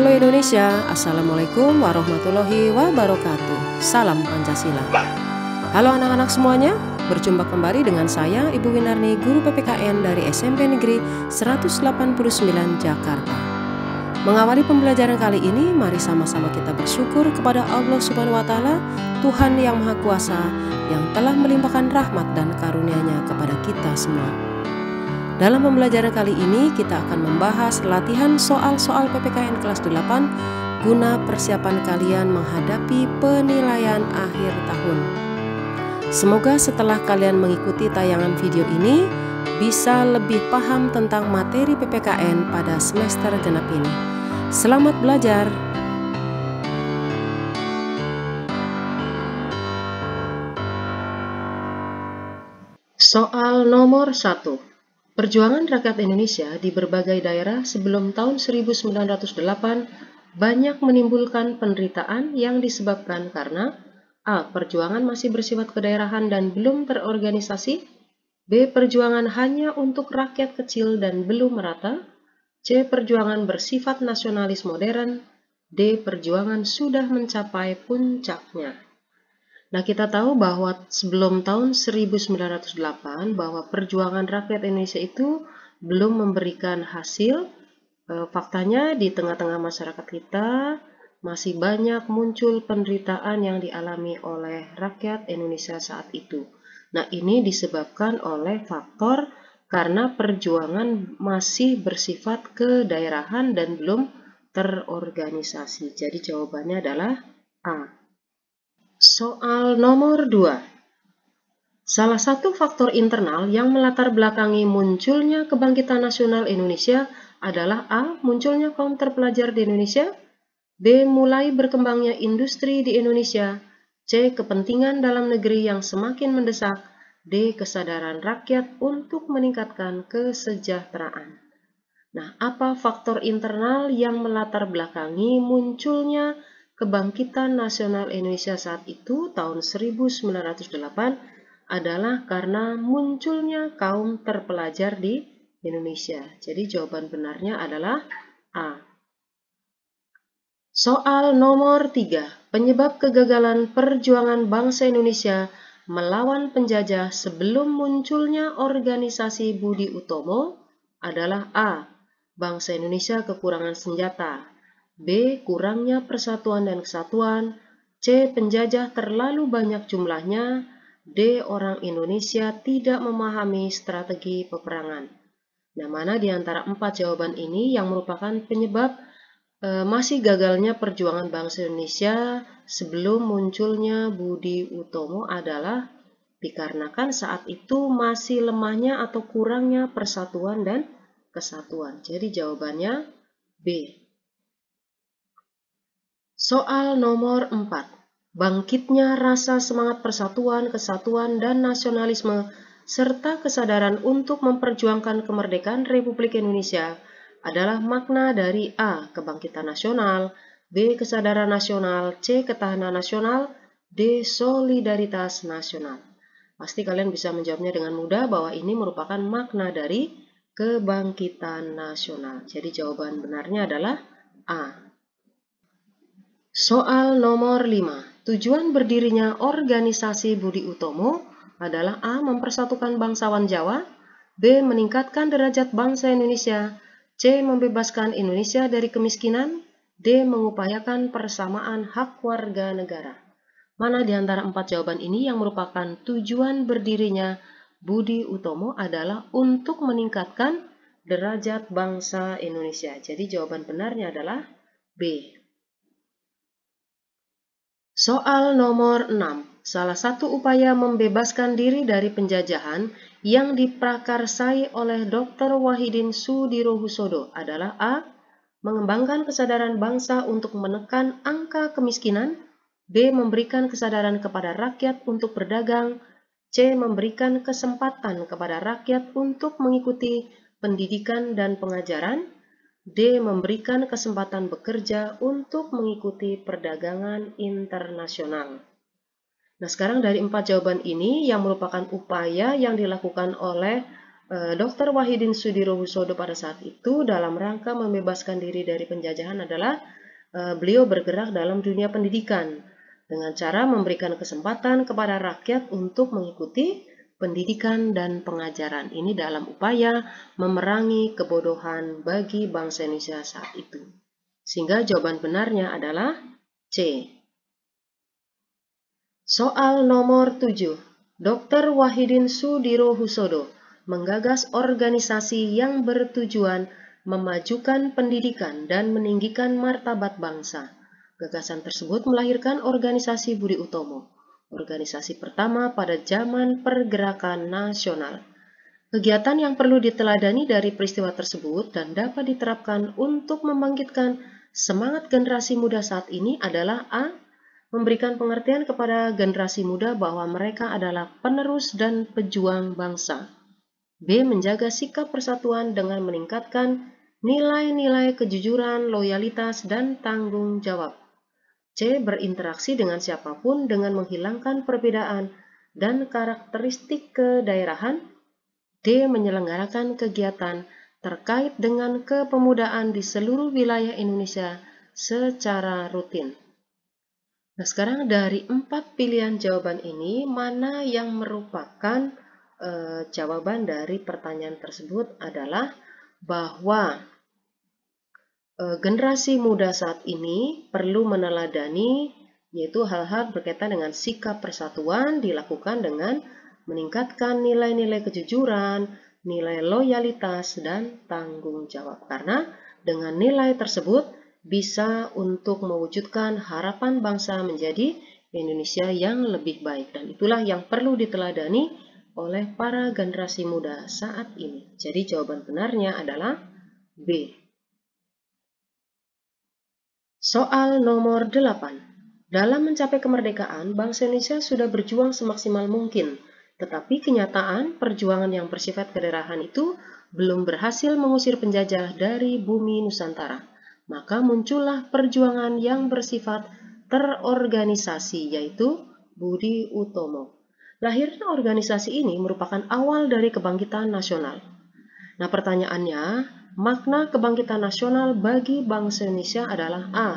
Halo Indonesia, Assalamualaikum warahmatullahi wabarakatuh. Salam Pancasila. Halo anak-anak semuanya, berjumpa kembali dengan saya Ibu Winarni, Guru PPKN dari SMP Negeri 189 Jakarta. Mengawali pembelajaran kali ini, mari sama-sama kita bersyukur kepada Allah Subhanahu wa Ta'ala, Tuhan yang Maha Kuasa, yang telah melimpahkan rahmat dan karunia-Nya kepada kita semua. Dalam pembelajaran kali ini kita akan membahas latihan soal-soal PPKN kelas 8 guna persiapan kalian menghadapi penilaian akhir tahun. Semoga setelah kalian mengikuti tayangan video ini bisa lebih paham tentang materi PPKN pada semester genap ini. Selamat belajar. Soal nomor 1. Perjuangan rakyat Indonesia di berbagai daerah sebelum tahun 1908 banyak menimbulkan penderitaan yang disebabkan karena A. Perjuangan masih bersifat kedaerahan dan belum terorganisasi. B. Perjuangan hanya untuk rakyat kecil dan belum merata. C. Perjuangan bersifat nasionalis modern. D. Perjuangan sudah mencapai puncaknya. Nah, kita tahu bahwa sebelum tahun 1908 bahwa perjuangan rakyat Indonesia itu belum memberikan hasil. Faktanya di tengah-tengah masyarakat kita masih banyak muncul penderitaan yang dialami oleh rakyat Indonesia saat itu. Nah, ini disebabkan oleh faktor karena perjuangan masih bersifat kedaerahan dan belum terorganisasi. Jadi jawabannya adalah A. Soal nomor 2. Salah satu faktor internal yang melatar belakangi munculnya kebangkitan nasional Indonesia adalah A. Munculnya kaum terpelajar di Indonesia. B. Mulai berkembangnya industri di Indonesia. C. Kepentingan dalam negeri yang semakin mendesak. D. Kesadaran rakyat untuk meningkatkan kesejahteraan. Nah, apa faktor internal yang melatar belakangi munculnya kebangkitan nasional Indonesia saat itu tahun 1908 adalah karena munculnya kaum terpelajar di Indonesia. Jadi jawaban benarnya adalah A. Soal nomor 3. Penyebab kegagalan perjuangan bangsa Indonesia melawan penjajah sebelum munculnya organisasi Budi Utomo adalah A. Bangsa Indonesia kekurangan senjata. B. Kurangnya persatuan dan kesatuan. C. Penjajah terlalu banyak jumlahnya. D. Orang Indonesia tidak memahami strategi peperangan. Nah, mana di antara 4 jawaban ini yang merupakan penyebab masih gagalnya perjuangan bangsa Indonesia sebelum munculnya Budi Utomo adalah dikarenakan saat itu masih lemahnya atau kurangnya persatuan dan kesatuan. Jadi jawabannya B. Soal nomor 4. Bangkitnya rasa semangat persatuan, kesatuan, dan nasionalisme serta kesadaran untuk memperjuangkan kemerdekaan Republik Indonesia adalah makna dari A. Kebangkitan nasional, B. Kesadaran nasional, C. Ketahanan nasional, D. Solidaritas nasional. Pasti kalian bisa menjawabnya dengan mudah bahwa ini merupakan makna dari kebangkitan nasional. Jadi jawaban benarnya adalah A. Soal nomor 5. Tujuan berdirinya organisasi Budi Utomo adalah A. Mempersatukan bangsawan Jawa, B. Meningkatkan derajat bangsa Indonesia, C. Membebaskan Indonesia dari kemiskinan, D. Mengupayakan persamaan hak warga negara. Mana di antara 4 jawaban ini yang merupakan tujuan berdirinya Budi Utomo adalah untuk meningkatkan derajat bangsa Indonesia. Jadi jawaban benarnya adalah B. Soal nomor 6. Salah satu upaya membebaskan diri dari penjajahan yang diprakarsai oleh Dr. Wahidin Sudirohusodo adalah A. Mengembangkan kesadaran bangsa untuk menekan angka kemiskinan, B. Memberikan kesadaran kepada rakyat untuk berdagang, C. Memberikan kesempatan kepada rakyat untuk mengikuti pendidikan dan pengajaran, D. Memberikan kesempatan bekerja untuk mengikuti perdagangan internasional. Nah, sekarang dari 4 jawaban ini yang merupakan upaya yang dilakukan oleh Dr. Wahidin Sudirohusodo pada saat itu dalam rangka membebaskan diri dari penjajahan adalah beliau bergerak dalam dunia pendidikan dengan cara memberikan kesempatan kepada rakyat untuk mengikuti pendidikan dan pengajaran. Ini dalam upaya memerangi kebodohan bagi bangsa Indonesia saat itu. Sehingga jawaban benarnya adalah C. Soal nomor 7. Dr. Wahidin Sudirohusodo menggagas organisasi yang bertujuan memajukan pendidikan dan meninggikan martabat bangsa. Gagasan tersebut melahirkan organisasi Budi Utomo, organisasi pertama pada zaman pergerakan nasional. Kegiatan yang perlu diteladani dari peristiwa tersebut dan dapat diterapkan untuk membangkitkan semangat generasi muda saat ini adalah A. Memberikan pengertian kepada generasi muda bahwa mereka adalah penerus dan pejuang bangsa. B. Menjaga sikap persatuan dengan meningkatkan nilai-nilai kejujuran, loyalitas, dan tanggung jawab. C. Berinteraksi dengan siapapun dengan menghilangkan perbedaan dan karakteristik kedaerahan. D. Menyelenggarakan kegiatan terkait dengan kepemudaan di seluruh wilayah Indonesia secara rutin. Nah, sekarang dari 4 pilihan jawaban ini, mana yang merupakan jawaban dari pertanyaan tersebut adalah bahwa generasi muda saat ini perlu meneladani yaitu hal-hal berkaitan dengan sikap persatuan dilakukan dengan meningkatkan nilai-nilai kejujuran, nilai loyalitas, dan tanggung jawab. Karena dengan nilai tersebut bisa untuk mewujudkan harapan bangsa menjadi Indonesia yang lebih baik. Dan itulah yang perlu diteladani oleh para generasi muda saat ini. Jadi jawaban benarnya adalah B. Soal nomor 8. Dalam mencapai kemerdekaan, bangsa Indonesia sudah berjuang semaksimal mungkin, tetapi kenyataan perjuangan yang bersifat kedaerahan itu belum berhasil mengusir penjajah dari bumi Nusantara. Maka muncullah perjuangan yang bersifat terorganisasi, yaitu Budi Utomo. Lahirnya organisasi ini merupakan awal dari kebangkitan nasional. Nah, pertanyaannya, makna kebangkitan nasional bagi bangsa Indonesia adalah A.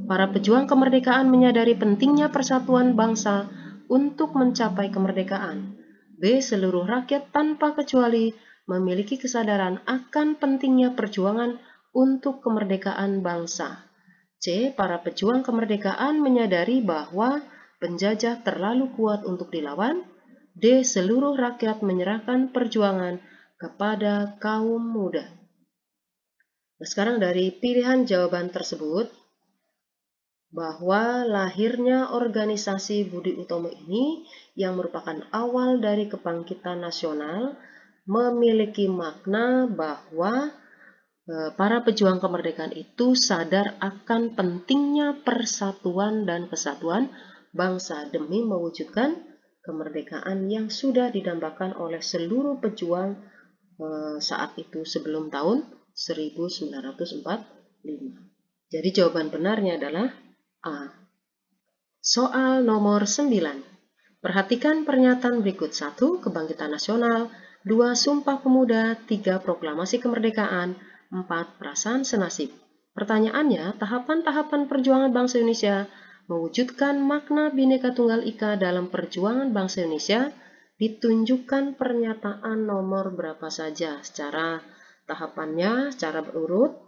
Para pejuang kemerdekaan menyadari pentingnya persatuan bangsa untuk mencapai kemerdekaan. B. Seluruh rakyat tanpa kecuali memiliki kesadaran akan pentingnya perjuangan untuk kemerdekaan bangsa. C. Para pejuang kemerdekaan menyadari bahwa penjajah terlalu kuat untuk dilawan. D. Seluruh rakyat menyerahkan perjuangan kepada kaum muda. Nah, sekarang dari pilihan jawaban tersebut, bahwa lahirnya organisasi Budi Utomo ini yang merupakan awal dari kebangkitan nasional memiliki makna bahwa para pejuang kemerdekaan itu sadar akan pentingnya persatuan dan kesatuan bangsa demi mewujudkan kemerdekaan yang sudah didambakan oleh seluruh pejuang saat itu sebelum tahun 1945. Jadi jawaban benarnya adalah A. Soal nomor 9. Perhatikan pernyataan berikut. 1. Kebangkitan nasional. 2. Sumpah Pemuda. 3. Proklamasi Kemerdekaan. 4. Perasaan senasib. Pertanyaannya, tahapan-tahapan perjuangan bangsa Indonesia mewujudkan makna Bhinneka Tunggal Ika dalam perjuangan bangsa Indonesia ditunjukkan pernyataan nomor berapa saja secara tahapannya, secara berurut.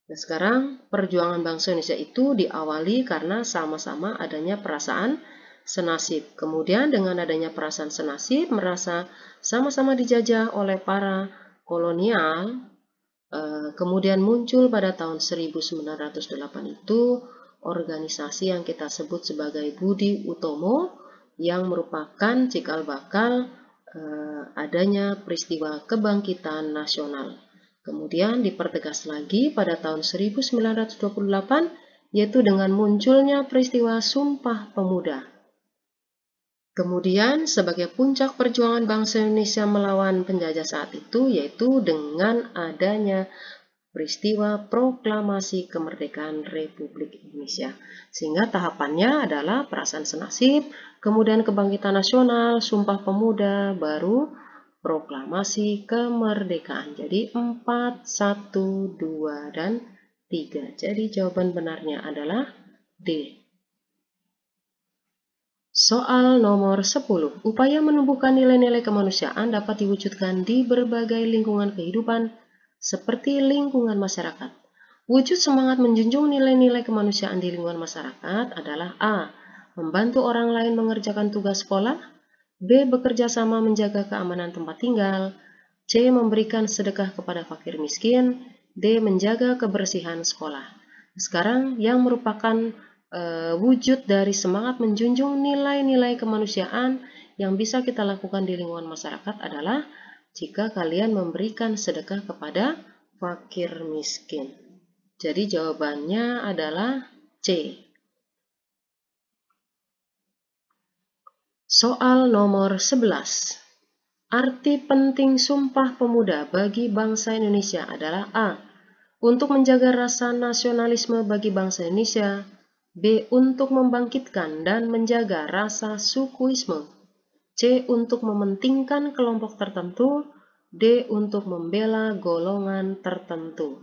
Nah, sekarang perjuangan bangsa Indonesia itu diawali karena sama-sama adanya perasaan senasib. Kemudian dengan adanya perasaan senasib, merasa sama-sama dijajah oleh para kolonial. Kemudian muncul pada tahun 1908 itu organisasi yang kita sebut sebagai Budi Utomo yang merupakan cikal bakal adanya peristiwa kebangkitan nasional. Kemudian dipertegas lagi pada tahun 1928 yaitu dengan munculnya peristiwa Sumpah Pemuda. Kemudian sebagai puncak perjuangan bangsa Indonesia melawan penjajah saat itu yaitu dengan adanya peristiwa Proklamasi Kemerdekaan Republik Indonesia. Sehingga tahapannya adalah perasaan senasib, kemudian kebangkitan nasional, Sumpah Pemuda, baru proklamasi kemerdekaan. Jadi 4, 1, 2, dan 3. Jadi jawaban benarnya adalah D. Soal nomor 10. Upaya menumbuhkan nilai-nilai kemanusiaan dapat diwujudkan di berbagai lingkungan kehidupan seperti lingkungan masyarakat. Wujud semangat menjunjung nilai-nilai kemanusiaan di lingkungan masyarakat adalah A. Membantu orang lain mengerjakan tugas sekolah, B. Bekerja sama menjaga keamanan tempat tinggal, C. Memberikan sedekah kepada fakir miskin, D. Menjaga kebersihan sekolah. Sekarang yang merupakan wujud dari semangat menjunjung nilai-nilai kemanusiaan yang bisa kita lakukan di lingkungan masyarakat adalah jika kalian memberikan sedekah kepada fakir miskin. Jadi jawabannya adalah C. Soal nomor 11. Arti penting Sumpah Pemuda bagi bangsa Indonesia adalah A. Untuk menjaga rasa nasionalisme bagi bangsa Indonesia, B. Untuk membangkitkan dan menjaga rasa sukuisme, C. Untuk mementingkan kelompok tertentu, D. Untuk membela golongan tertentu.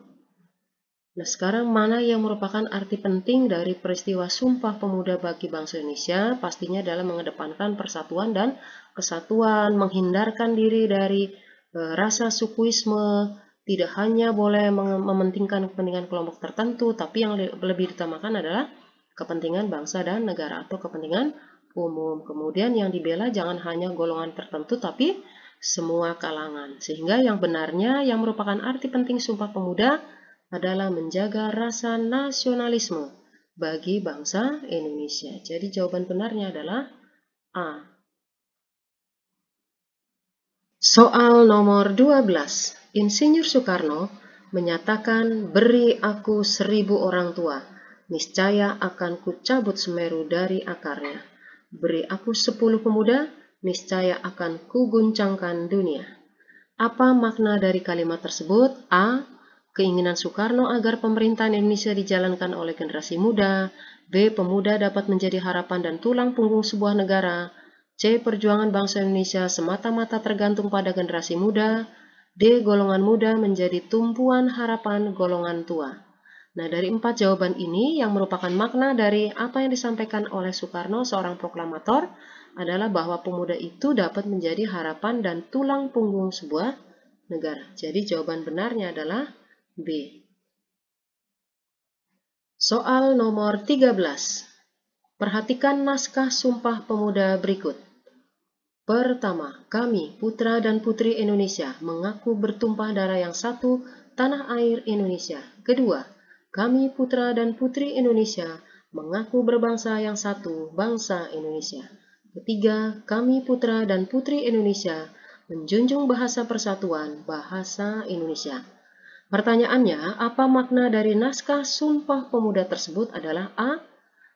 Nah, sekarang mana yang merupakan arti penting dari peristiwa Sumpah Pemuda bagi bangsa Indonesia? Pastinya adalah mengedepankan persatuan dan kesatuan, menghindarkan diri dari rasa sukuisme, tidak hanya boleh mementingkan kepentingan kelompok tertentu, tapi yang lebih diutamakan adalah kepentingan bangsa dan negara atau kepentingan umum. Kemudian yang dibela jangan hanya golongan tertentu, tapi semua kalangan. Sehingga yang benarnya yang merupakan arti penting Sumpah Pemuda adalah menjaga rasa nasionalisme bagi bangsa Indonesia. Jadi jawaban benarnya adalah A. Soal nomor 12. Insinyur Soekarno menyatakan, beri aku 1000 orang tua, niscaya akan kucabut Semeru dari akarnya. Beri aku 10 pemuda, niscaya akan kuguncangkan dunia. Apa makna dari kalimat tersebut? A. Keinginan Soekarno agar pemerintahan Indonesia dijalankan oleh generasi muda. B. Pemuda dapat menjadi harapan dan tulang punggung sebuah negara. C. Perjuangan bangsa Indonesia semata-mata tergantung pada generasi muda. D. Golongan muda menjadi tumpuan harapan golongan tua. Nah, dari 4 jawaban ini yang merupakan makna dari apa yang disampaikan oleh Soekarno, seorang proklamator, adalah bahwa pemuda itu dapat menjadi harapan dan tulang punggung sebuah negara. Jadi jawaban benarnya adalah B. Soal nomor 13. Perhatikan naskah Sumpah Pemuda berikut. Pertama, kami, putra dan putri Indonesia, mengaku bertumpah darah yang satu, tanah air Indonesia. Kedua, kami, putra dan putri Indonesia, mengaku berbangsa yang satu, bangsa Indonesia. Ketiga, kami, putra dan putri Indonesia, menjunjung bahasa persatuan, bahasa Indonesia. Pertanyaannya, apa makna dari naskah Sumpah Pemuda tersebut adalah A.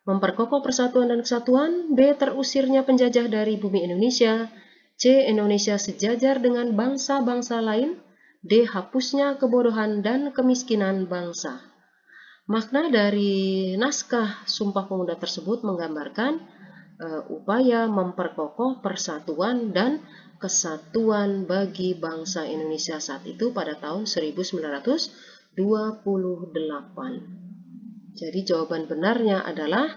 Memperkokoh persatuan dan kesatuan, B. Terusirnya penjajah dari bumi Indonesia, C. Indonesia sejajar dengan bangsa-bangsa lain, D. Hapusnya kebodohan dan kemiskinan bangsa. Makna dari naskah Sumpah Pemuda tersebut menggambarkan upaya memperkokoh persatuan dan kesatuan bagi bangsa Indonesia saat itu pada tahun 1928. Jadi jawaban benarnya adalah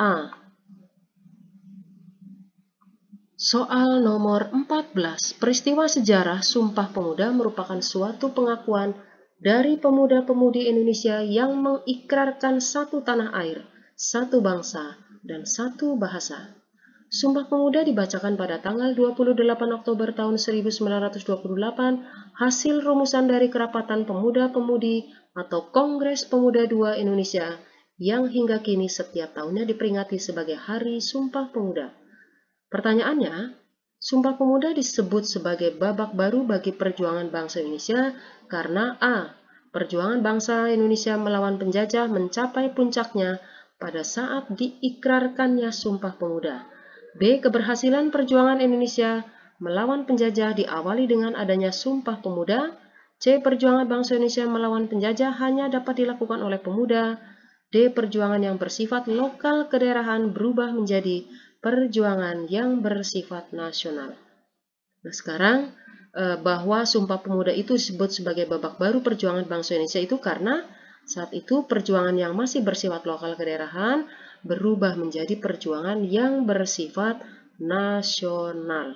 A. Soal nomor 14. Peristiwa sejarah Sumpah Pemuda merupakan suatu pengakuan dari pemuda-pemudi Indonesia yang mengikrarkan satu tanah air, satu bangsa, dan satu bahasa. Sumpah Pemuda dibacakan pada tanggal 28 Oktober tahun 1928 hasil rumusan dari Kerapatan Pemuda-Pemudi atau Kongres Pemuda II Indonesia yang hingga kini setiap tahunnya diperingati sebagai Hari Sumpah Pemuda. Pertanyaannya, Sumpah Pemuda disebut sebagai babak baru bagi perjuangan bangsa Indonesia karena A. Perjuangan bangsa Indonesia melawan penjajah mencapai puncaknya pada saat diikrarkannya Sumpah Pemuda. B. Keberhasilan perjuangan Indonesia melawan penjajah diawali dengan adanya Sumpah Pemuda. C. Perjuangan bangsa Indonesia melawan penjajah hanya dapat dilakukan oleh pemuda. D. Perjuangan yang bersifat lokal kedaerahan berubah menjadi perjuangan yang bersifat nasional. Nah, sekarang bahwa Sumpah Pemuda itu disebut sebagai babak baru perjuangan bangsa Indonesia itu karena saat itu perjuangan yang masih bersifat lokal kedaerahan berubah menjadi perjuangan yang bersifat nasional.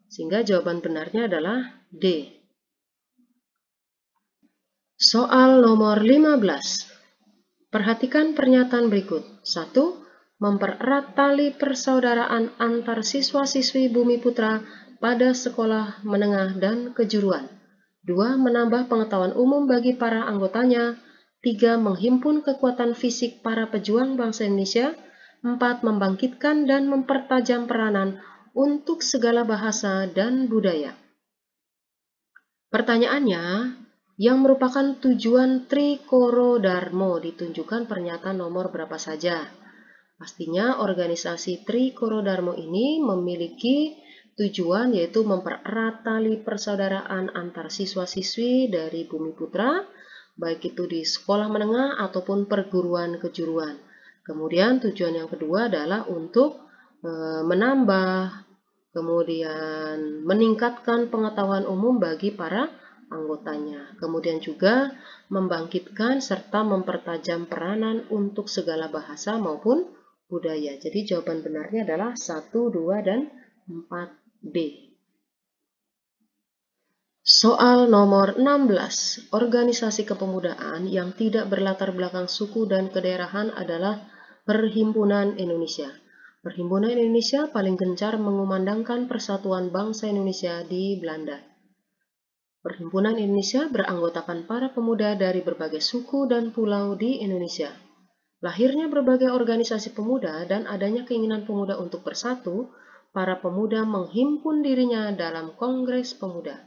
Sehingga jawaban benarnya adalah D. Soal nomor 15. Perhatikan pernyataan berikut. 1. Mempererat tali persaudaraan antar siswa-siswi Bumi Putra pada sekolah menengah dan kejuruan. 2. Menambah pengetahuan umum bagi para anggotanya. 3. Menghimpun kekuatan fisik para pejuang bangsa Indonesia. 4. Membangkitkan dan mempertajam peranan untuk segala bahasa dan budaya. Pertanyaannya, yang merupakan tujuan Trikoro Darmo ditunjukkan pernyataan nomor berapa saja? Pastinya organisasi Trikoro Darmo ini memiliki tujuan yaitu mempererat tali persaudaraan antar siswa-siswi dari Bumi Putra, baik itu di sekolah menengah ataupun perguruan kejuruan. Kemudian tujuan yang kedua adalah untuk menambah, kemudian meningkatkan pengetahuan umum bagi para anggotanya. Kemudian juga membangkitkan serta mempertajam peranan untuk segala bahasa maupun budaya. Jadi jawaban benarnya adalah 1, 2, dan 4B. Soal nomor 16. Organisasi kepemudaan yang tidak berlatar belakang suku dan kedaerahan adalah Perhimpunan Indonesia. Perhimpunan Indonesia paling gencar mengumandangkan persatuan bangsa Indonesia di Belanda. Perhimpunan Indonesia beranggotakan para pemuda dari berbagai suku dan pulau di Indonesia. Lahirnya berbagai organisasi pemuda dan adanya keinginan pemuda untuk bersatu, para pemuda menghimpun dirinya dalam Kongres Pemuda.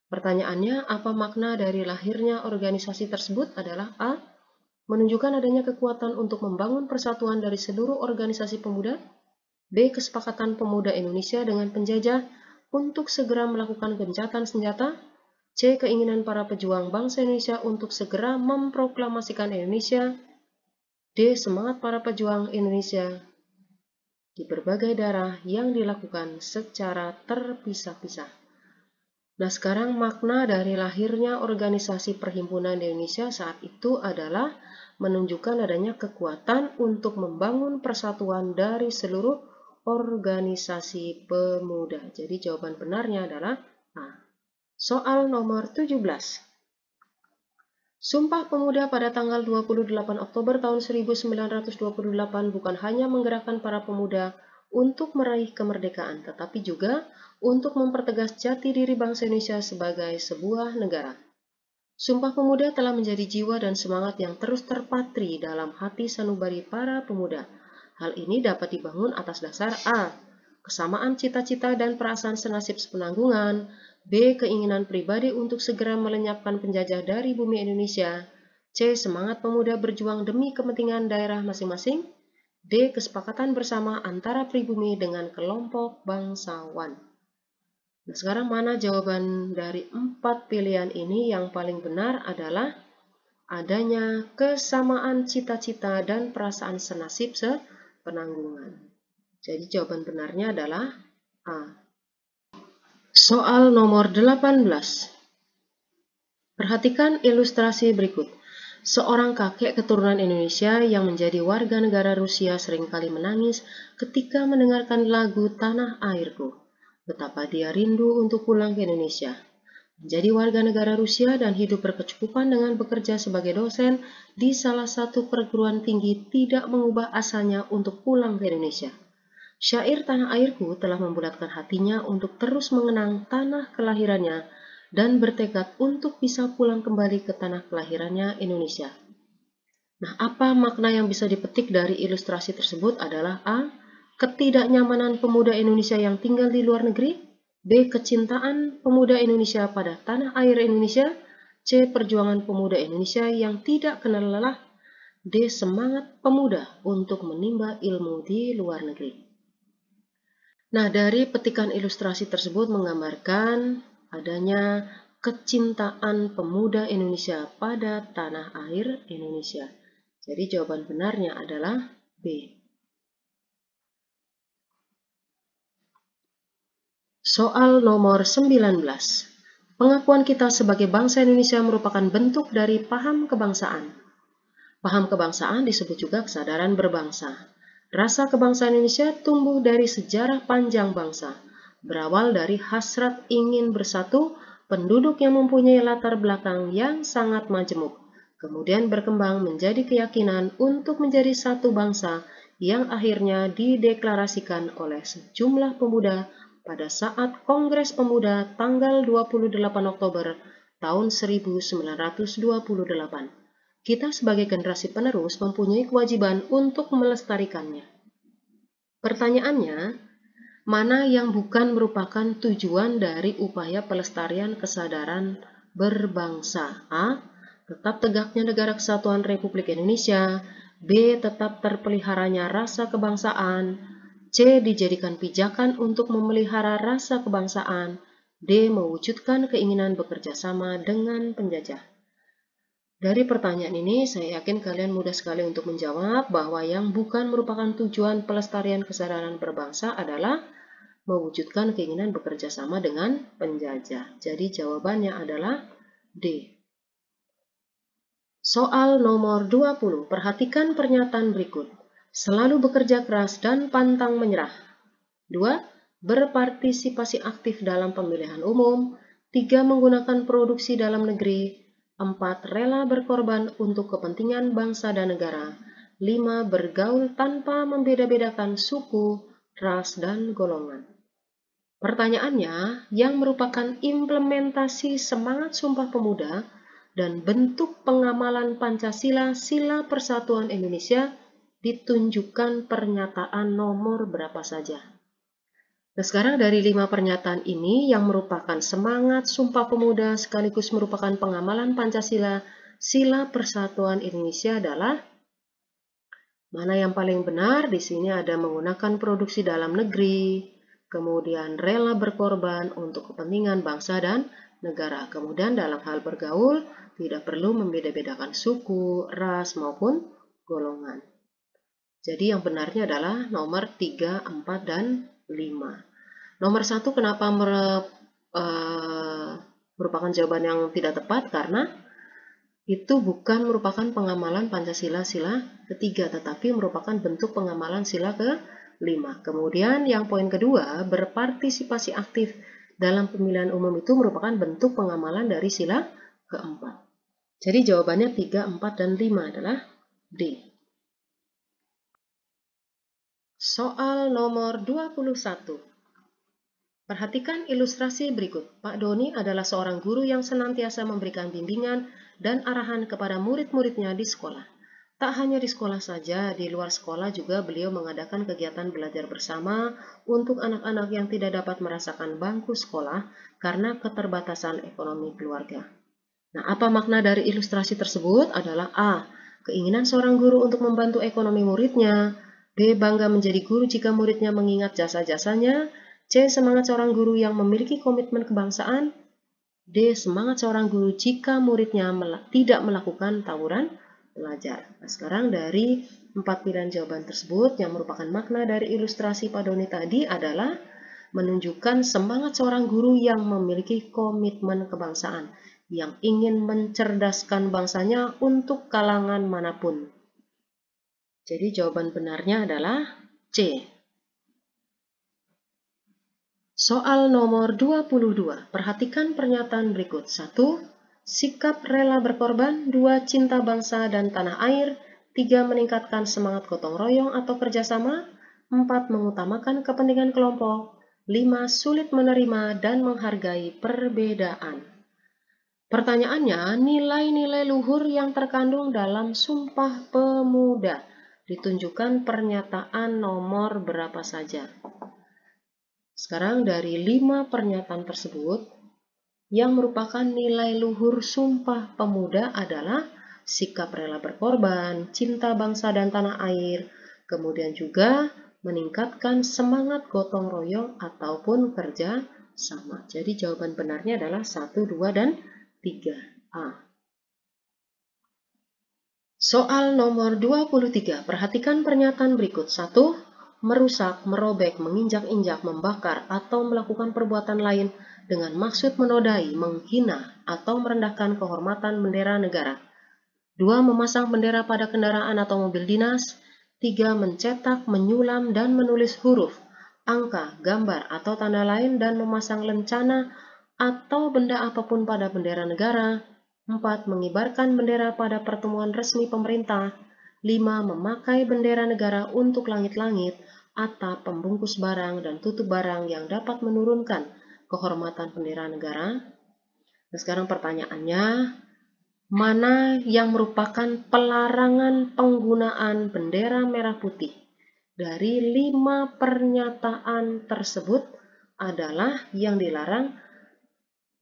Pertanyaannya, apa makna dari lahirnya organisasi tersebut adalah A. Menunjukkan adanya kekuatan untuk membangun persatuan dari seluruh organisasi pemuda. B. Kesepakatan pemuda Indonesia dengan penjajah untuk segera melakukan gencatan senjata. C. Keinginan para pejuang bangsa Indonesia untuk segera memproklamasikan Indonesia. D. Semangat para pejuang Indonesia di berbagai daerah yang dilakukan secara terpisah-pisah. Nah, sekarang makna dari lahirnya organisasi Perhimpunan Indonesia saat itu adalah menunjukkan adanya kekuatan untuk membangun persatuan dari seluruh organisasi pemuda. Jadi jawaban benarnya adalah A. Soal nomor 17. Sumpah Pemuda pada tanggal 28 Oktober tahun 1928 bukan hanya menggerakkan para pemuda untuk meraih kemerdekaan, tetapi juga untuk mempertegas jati diri bangsa Indonesia sebagai sebuah negara. Sumpah Pemuda telah menjadi jiwa dan semangat yang terus terpatri dalam hati sanubari para pemuda. Hal ini dapat dibangun atas dasar A. Kesamaan cita-cita dan perasaan senasib sepenanggungan. B. Keinginan pribadi untuk segera melenyapkan penjajah dari bumi Indonesia. C. Semangat pemuda berjuang demi kepentingan daerah masing-masing. D. Kesepakatan bersama antara pribumi dengan kelompok bangsawan. Nah, sekarang mana jawaban dari 4 pilihan ini? Yang paling benar adalah adanya kesamaan cita-cita dan perasaan senasib sepenanggungan. Jadi jawaban benarnya adalah A. Soal nomor 18. Perhatikan ilustrasi berikut. Seorang kakek keturunan Indonesia yang menjadi warga negara Rusia seringkali menangis ketika mendengarkan lagu Tanah Airku. Betapa dia rindu untuk pulang ke Indonesia. Menjadi warga negara Rusia dan hidup berkecukupan dengan bekerja sebagai dosen di salah satu perguruan tinggi tidak mengubah asanya untuk pulang ke Indonesia. Syair Tanah Airku telah membulatkan hatinya untuk terus mengenang tanah kelahirannya dan bertekad untuk bisa pulang kembali ke tanah kelahirannya Indonesia. Nah, apa makna yang bisa dipetik dari ilustrasi tersebut adalah A. Ketidaknyamanan pemuda Indonesia yang tinggal di luar negeri. B. Kecintaan pemuda Indonesia pada tanah air Indonesia. C. Perjuangan pemuda Indonesia yang tidak kenal lelah. D. Semangat pemuda untuk menimba ilmu di luar negeri. Nah, dari petikan ilustrasi tersebut menggambarkan adanya kecintaan pemuda Indonesia pada tanah air Indonesia. Jadi jawaban benarnya adalah B. Soal nomor 19. Pengakuan kita sebagai bangsa Indonesia merupakan bentuk dari paham kebangsaan. Paham kebangsaan disebut juga kesadaran berbangsa. Rasa kebangsaan Indonesia tumbuh dari sejarah panjang bangsa, berawal dari hasrat ingin bersatu penduduk yang mempunyai latar belakang yang sangat majemuk, kemudian berkembang menjadi keyakinan untuk menjadi satu bangsa yang akhirnya dideklarasikan oleh sejumlah pemuda pada saat Kongres Pemuda tanggal 28 Oktober tahun 1928. Kita sebagai generasi penerus mempunyai kewajiban untuk melestarikannya. Pertanyaannya, mana yang bukan merupakan tujuan dari upaya pelestarian kesadaran berbangsa? A. Tetap tegaknya negara kesatuan Republik Indonesia. B. Tetap terpeliharanya rasa kebangsaan. C. Dijadikan pijakan untuk memelihara rasa kebangsaan. D. Mewujudkan keinginan bekerja sama dengan penjajah. Dari pertanyaan ini, saya yakin kalian mudah sekali untuk menjawab bahwa yang bukan merupakan tujuan pelestarian kesadaran berbangsa adalah mewujudkan keinginan bekerja sama dengan penjajah. Jadi jawabannya adalah D. Soal nomor 20. Perhatikan pernyataan berikut. Selalu bekerja keras dan pantang menyerah. 2. Berpartisipasi aktif dalam pemilihan umum. 3. Menggunakan produksi dalam negeri. 4. Rela berkorban untuk kepentingan bangsa dan negara. 5. Bergaul tanpa membeda-bedakan suku, ras, dan golongan. Pertanyaannya, yang merupakan implementasi semangat Sumpah Pemuda dan bentuk pengamalan Pancasila Sila Persatuan Indonesia ditunjukkan pernyataan nomor berapa saja? Nah, sekarang dari 5 pernyataan ini yang merupakan semangat Sumpah Pemuda sekaligus merupakan pengamalan Pancasila Sila Persatuan Indonesia adalah mana yang paling benar? Di sini ada menggunakan produksi dalam negeri, kemudian rela berkorban untuk kepentingan bangsa dan negara. Kemudian dalam hal bergaul tidak perlu membeda-bedakan suku, ras maupun golongan. Jadi yang benarnya adalah nomor 3, 4, dan 5. Nomor 1 kenapa merupakan jawaban yang tidak tepat? Karena itu bukan merupakan pengamalan Pancasila sila ketiga, tetapi merupakan bentuk pengamalan sila ke-5. Kemudian yang poin kedua, berpartisipasi aktif dalam pemilihan umum itu merupakan bentuk pengamalan dari sila ke-4. Jadi jawabannya 3, 4, dan 5 adalah D. Soal nomor 21. Perhatikan ilustrasi berikut. Pak Doni adalah seorang guru yang senantiasa memberikan bimbingan dan arahan kepada murid-muridnya di sekolah. Tak hanya di sekolah saja, di luar sekolah juga beliau mengadakan kegiatan belajar bersama untuk anak-anak yang tidak dapat merasakan bangku sekolah karena keterbatasan ekonomi keluarga. Nah, apa makna dari ilustrasi tersebut? Adalah A. Keinginan seorang guru untuk membantu ekonomi muridnya. B. Bangga menjadi guru jika muridnya mengingat jasa-jasanya. C. Semangat seorang guru yang memiliki komitmen kebangsaan. D. Semangat seorang guru jika muridnya tidak melakukan tawuran belajar. Nah, sekarang dari 4 pilihan jawaban tersebut yang merupakan makna dari ilustrasi Pak Doni tadi adalah menunjukkan semangat seorang guru yang memiliki komitmen kebangsaan, yang ingin mencerdaskan bangsanya untuk kalangan manapun. Jadi jawaban benarnya adalah C. Soal nomor 22. Perhatikan pernyataan berikut. 1. Sikap rela berkorban. 2. Cinta bangsa dan tanah air. 3. Meningkatkan semangat gotong royong atau kerjasama. 4. Mengutamakan kepentingan kelompok. 5. Sulit menerima dan menghargai perbedaan. Pertanyaannya, nilai-nilai luhur yang terkandung dalam Sumpah Pemuda ditunjukkan pernyataan nomor berapa saja? Sekarang dari 5 pernyataan tersebut, yang merupakan nilai luhur Sumpah Pemuda adalah sikap rela berkorban, cinta bangsa dan tanah air, kemudian juga meningkatkan semangat gotong royong ataupun kerja sama. Jadi jawaban benarnya adalah 1, 2, dan 3A. Soal nomor 23. Perhatikan pernyataan berikut. 1. merusak, merobek, menginjak-injak, membakar, atau melakukan perbuatan lain dengan maksud menodai, menghina, atau merendahkan kehormatan bendera negara. 2. Memasang bendera pada kendaraan atau mobil dinas. 3. Mencetak, menyulam, dan menulis huruf, angka, gambar, atau tanda lain dan memasang lencana atau benda apapun pada bendera negara. 4. Mengibarkan bendera pada pertemuan resmi pemerintah. 5. Memakai bendera negara untuk langit-langit, atap, pembungkus barang, dan tutup barang yang dapat menurunkan kehormatan bendera negara. Nah, sekarang pertanyaannya, mana yang merupakan pelarangan penggunaan bendera merah putih? Dari 5 pernyataan tersebut adalah yang dilarang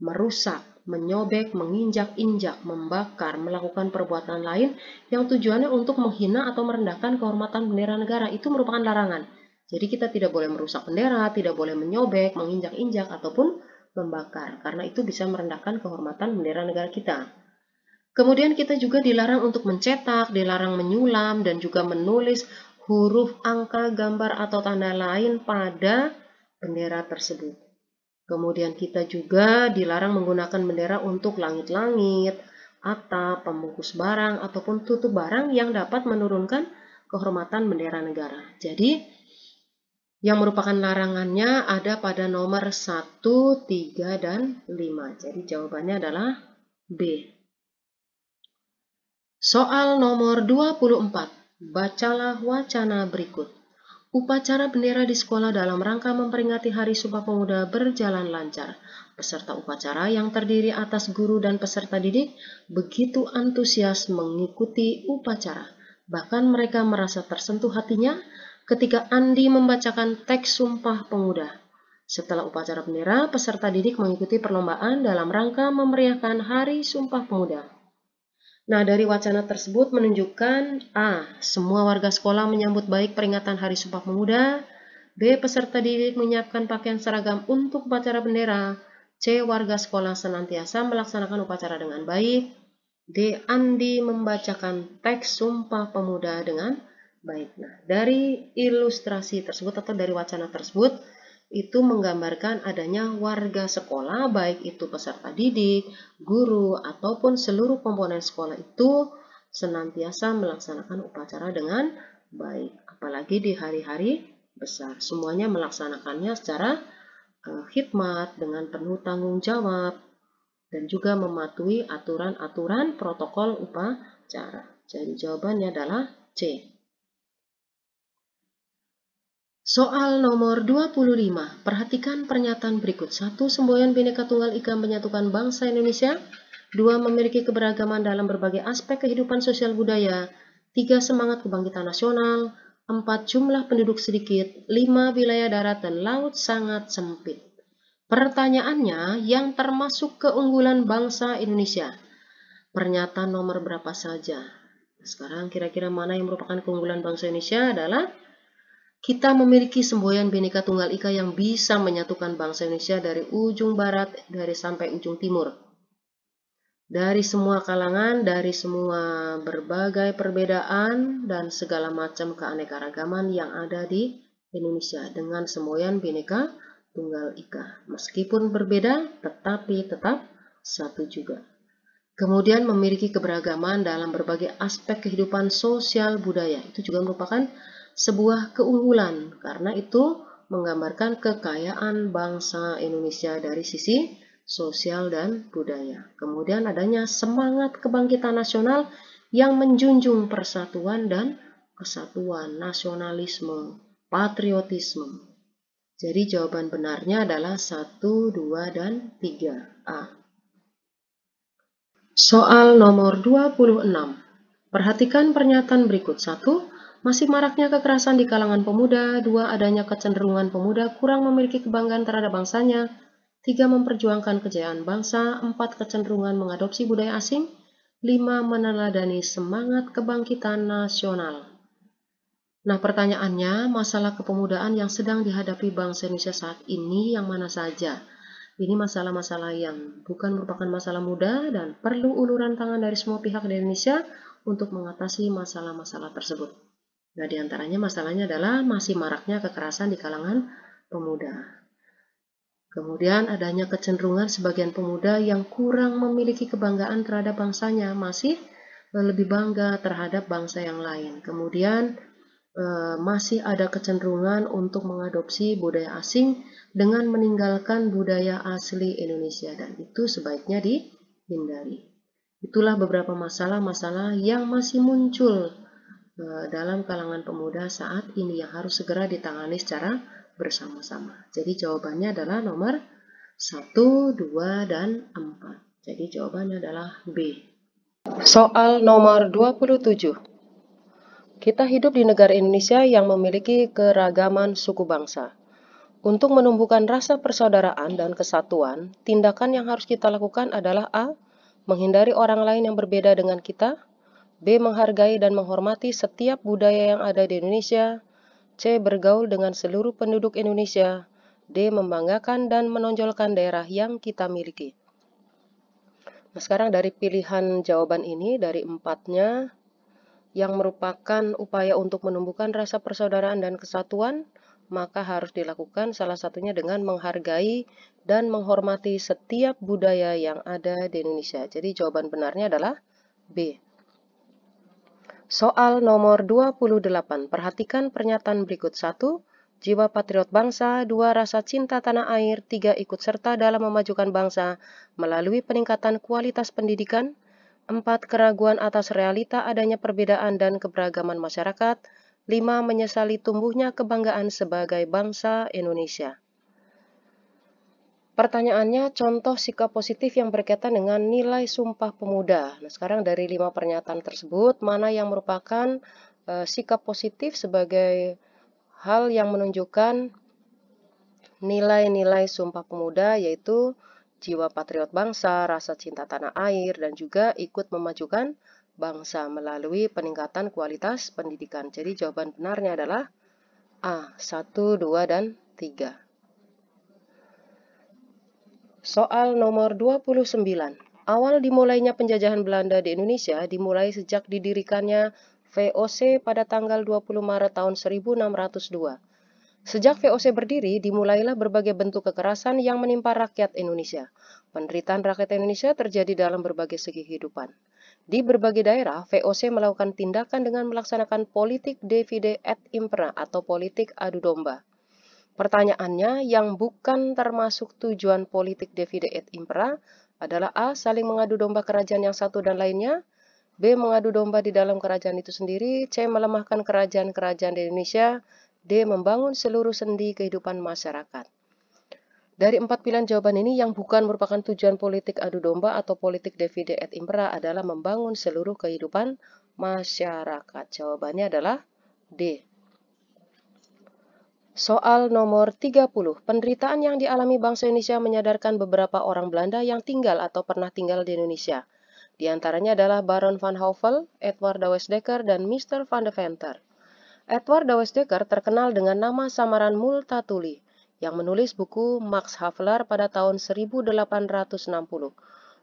merusak, menyobek, menginjak-injak, membakar, melakukan perbuatan lain yang tujuannya untuk menghina atau merendahkan kehormatan bendera negara. Itu merupakan larangan. Jadi kita tidak boleh merusak bendera, tidak boleh menyobek, menginjak-injak, ataupun membakar. Karena itu bisa merendahkan kehormatan bendera negara kita. Kemudian kita juga dilarang untuk mencetak, dilarang menyulam, dan juga menulis huruf, angka, gambar, atau tanda lain pada bendera tersebut. Kemudian kita juga dilarang menggunakan bendera untuk langit-langit, atap, pembungkus barang, ataupun tutup barang yang dapat menurunkan kehormatan bendera negara. Jadi, yang merupakan larangannya ada pada nomor 1, 3, dan 5. Jadi jawabannya adalah B. Soal nomor 24. Bacalah wacana berikut. Upacara bendera di sekolah dalam rangka memperingati Hari Sumpah Pemuda berjalan lancar. Peserta upacara yang terdiri atas guru dan peserta didik begitu antusias mengikuti upacara. Bahkan mereka merasa tersentuh hatinya ketika Andi membacakan teks Sumpah Pemuda. Setelah upacara bendera, peserta didik mengikuti perlombaan dalam rangka memeriahkan Hari Sumpah Pemuda. Nah, dari wacana tersebut menunjukkan A. Semua warga sekolah menyambut baik peringatan Hari Sumpah Pemuda. B. Peserta didik menyiapkan pakaian seragam untuk upacara bendera. C. Warga sekolah senantiasa melaksanakan upacara dengan baik. D. Andi membacakan teks Sumpah Pemuda dengan baik. Nah, dari ilustrasi tersebut atau dari wacana tersebut, itu menggambarkan adanya warga sekolah, baik itu peserta didik, guru, ataupun seluruh komponen sekolah itu senantiasa melaksanakan upacara dengan baik. Apalagi di hari-hari besar. Semuanya melaksanakannya secara khidmat dengan penuh tanggung jawab dan juga mematuhi aturan-aturan protokol upacara. Jadi jawabannya adalah C. Soal nomor 25. Perhatikan pernyataan berikut. 1. Semboyan Bhinneka Tunggal Ika menyatukan bangsa Indonesia. 2. Memiliki keberagaman dalam berbagai aspek kehidupan sosial budaya. 3. Semangat kebangkitan nasional. 4. Jumlah penduduk sedikit. 5. Wilayah darat dan laut sangat sempit. Pertanyaannya, yang termasuk keunggulan bangsa Indonesia. Pernyataan nomor berapa saja? Sekarang kira-kira mana yang merupakan keunggulan bangsa Indonesia adalah kita memiliki semboyan Bhinneka Tunggal Ika yang bisa menyatukan bangsa Indonesia dari ujung barat dari sampai ujung timur. Dari semua kalangan, dari semua berbagai perbedaan dan segala macam keanekaragaman yang ada di Indonesia dengan semboyan Bhinneka Tunggal Ika. Meskipun berbeda, tetapi tetap satu juga. Kemudian memiliki keberagaman dalam berbagai aspek kehidupan sosial budaya. Itu juga merupakan sebuah keunggulan karena itu menggambarkan kekayaan bangsa Indonesia dari sisi sosial dan budaya. Kemudian adanya semangat kebangkitan nasional yang menjunjung persatuan dan kesatuan, nasionalisme, patriotisme. Jadi jawaban benarnya adalah 1, 2, dan 3A. Soal nomor 26. Perhatikan pernyataan berikut. 1. Masih maraknya kekerasan di kalangan pemuda. 2. Adanya kecenderungan pemuda kurang memiliki kebanggaan terhadap bangsanya. 3. Memperjuangkan kejayaan bangsa. 4. Kecenderungan mengadopsi budaya asing. 5. Meneladani semangat kebangkitan nasional. Nah, pertanyaannya, masalah kepemudaan yang sedang dihadapi bangsa Indonesia saat ini yang mana saja? Ini masalah-masalah yang bukan merupakan masalah mudah dan perlu uluran tangan dari semua pihak di Indonesia untuk mengatasi masalah-masalah tersebut. Nah, diantaranya masalahnya adalah masih maraknya kekerasan di kalangan pemuda. Kemudian adanya kecenderungan sebagian pemuda yang kurang memiliki kebanggaan terhadap bangsanya, masih lebih bangga terhadap bangsa yang lain. Kemudian masih ada kecenderungan untuk mengadopsi budaya asing dengan meninggalkan budaya asli Indonesia, dan itu sebaiknya dihindari. Itulah beberapa masalah-masalah yang masih muncul dalam kalangan pemuda saat ini yang harus segera ditangani secara bersama-sama. Jadi jawabannya adalah nomor 1, 2, dan 4. Jadi jawabannya adalah B. Soal nomor 27. Kita hidup di negara Indonesia yang memiliki keragaman suku bangsa. Untuk menumbuhkan rasa persaudaraan dan kesatuan, tindakan yang harus kita lakukan adalah A. Menghindari orang lain yang berbeda dengan kita. B. Menghargai dan menghormati setiap budaya yang ada di Indonesia. C. Bergaul dengan seluruh penduduk Indonesia. D. Membanggakan dan menonjolkan daerah yang kita miliki. Nah, sekarang dari pilihan jawaban ini, dari 4-nya, yang merupakan upaya untuk menumbuhkan rasa persaudaraan dan kesatuan, maka harus dilakukan salah satunya dengan menghargai dan menghormati setiap budaya yang ada di Indonesia. Jadi jawaban benarnya adalah B. Soal nomor 28. Perhatikan pernyataan berikut. 1. Jiwa patriot bangsa. 2. Rasa cinta tanah air. 3. Ikut serta dalam memajukan bangsa melalui peningkatan kualitas pendidikan. 4. Keraguan atas realita adanya perbedaan dan keberagaman masyarakat. 5. Menyesali tumbuhnya kebanggaan sebagai bangsa Indonesia. Pertanyaannya, contoh sikap positif yang berkaitan dengan nilai Sumpah Pemuda. Nah, sekarang dari 5 pernyataan tersebut, mana yang merupakan sikap positif sebagai hal yang menunjukkan nilai-nilai Sumpah Pemuda, yaitu jiwa patriot bangsa, rasa cinta tanah air, dan juga ikut memajukan bangsa melalui peningkatan kualitas pendidikan. Jadi jawaban benarnya adalah A. 1, 2, dan 3. Soal nomor 29. Awal dimulainya penjajahan Belanda di Indonesia dimulai sejak didirikannya VOC pada tanggal 20 Maret tahun 1602. Sejak VOC berdiri, dimulailah berbagai bentuk kekerasan yang menimpa rakyat Indonesia. Penderitaan rakyat Indonesia terjadi dalam berbagai segi kehidupan. Di berbagai daerah, VOC melakukan tindakan dengan melaksanakan politik divide et impera atau politik adu domba. Pertanyaannya, yang bukan termasuk tujuan politik divide et impera adalah A. Saling mengadu domba kerajaan yang satu dan lainnya. B. Mengadu domba di dalam kerajaan itu sendiri. C. Melemahkan kerajaan-kerajaan di Indonesia. D. Membangun seluruh sendi kehidupan masyarakat. Dari 4 pilihan jawaban ini, yang bukan merupakan tujuan politik adu domba atau politik divide et impera adalah membangun seluruh kehidupan masyarakat. Jawabannya adalah D. Soal nomor 30. Penderitaan yang dialami bangsa Indonesia menyadarkan beberapa orang Belanda yang tinggal atau pernah tinggal di Indonesia. Di antaranya adalah Baron van Houvel, Edward de Westdekker, dan Mr. van de Venter. Edward de Westdekker terkenal dengan nama samaran Multatuli, yang menulis buku Max Havelaar pada tahun 1860.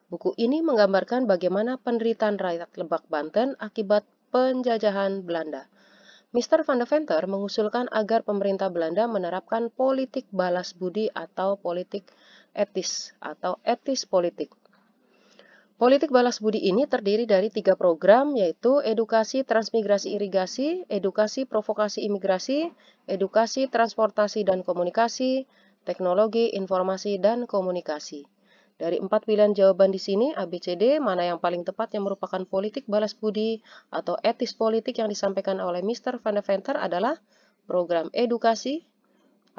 Buku ini menggambarkan bagaimana penderitaan rakyat Lebak Banten akibat penjajahan Belanda. Mr. van de Venter mengusulkan agar pemerintah Belanda menerapkan politik balas budi atau politik etis atau etis politik. Politik balas budi ini terdiri dari 3 program, yaitu edukasi transmigrasi irigasi, edukasi provokasi imigrasi, edukasi transportasi dan komunikasi, teknologi informasi dan komunikasi. Dari 4 pilihan jawaban di sini, A, B, C, D, mana yang paling tepat yang merupakan politik balas budi atau etis politik yang disampaikan oleh Mr. van de Venter adalah program edukasi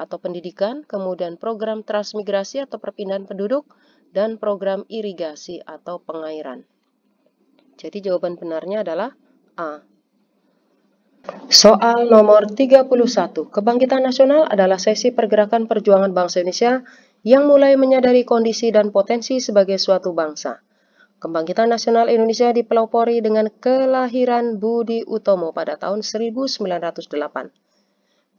atau pendidikan, kemudian program transmigrasi atau perpindahan penduduk, dan program irigasi atau pengairan. Jadi jawaban benarnya adalah A. Soal nomor 31. Kebangkitan nasional adalah sesi pergerakan perjuangan bangsa Indonesia yang mulai menyadari kondisi dan potensi sebagai suatu bangsa. Kebangkitan nasional Indonesia dipelopori dengan kelahiran Budi Utomo pada tahun 1908.